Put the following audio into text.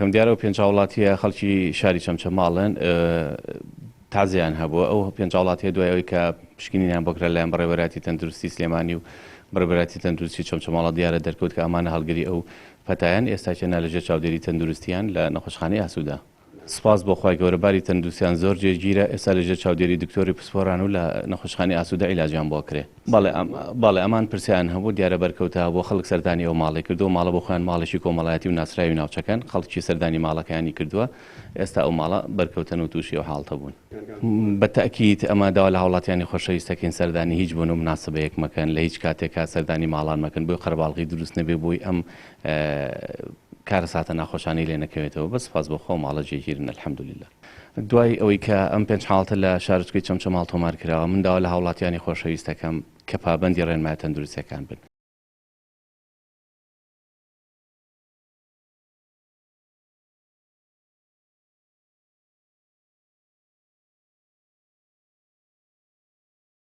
کەم دیارە و پێنج وڵاتیە خەڵکی شاری چەمچەماڵن تازیان هەبووە ئەو پێنج وڵاتیە دوای ئەوەی کە پشکنینیان بۆکرا لایەن بەڕێوەبەراتی تەندروستی سلێمانی و بەڕێوەبەراتی تەندروستی چەمچەماڵە دیارە دەرکەوت کە ئەمانە هەڵگری ئەو پەتایان ئێستاکێنا لەژێر چاودێری تەندروستیان لە نەخۆشخانەی ئاسوودا. سپاس بۆ خوای گەورە باری تەندروستیان زۆر جێگیرە ئێستا لەژێر چاودێری دکتۆری پسپۆران و لە نەخۆشخانەی ئاسوودا عیلاجیان بۆ کرێ. بەڵێ ئەمان پرسیان هەبوو دیارە بەرکەوتە بۆ خەڵک سەردانی ئەو ماڵی کردو ماڵە بۆ خۆیان ماڵێکی کۆمەڵایەتی و ناسراوی ناوچەکان خەڵکی سەردانی ماڵەکانی کردووە ئێستا ئەو ماڵە بەرکەوتن و تووشی ئەو حاڵتە بوون. بەتەئکید ئەمە داوا لە هاوڵاتیانی خۆشەویستەکەین سەردانی هیچ بوون و مناسبەیەک مەکەن لە هیچ کاتێکا سەردانی ماڵان مەکەن بۆی قەرباڵغی دروست نەبێ بۆی ئەم کارە ساتە ناخۆشانەی لێ نەکەوێتەوە بە سپاس بۆ خۆ ماڵە جێگیرن الحەمدولله. دوای ئەوەی کە ئەم پێنج حاڵتە لە شارچکەی چەمچەماڵ تۆمار کراوە من داوا لە هاوڵاتیانی خۆشەویستەکەم کە پابەندی ڕێنمای تەندروستیەکان بن.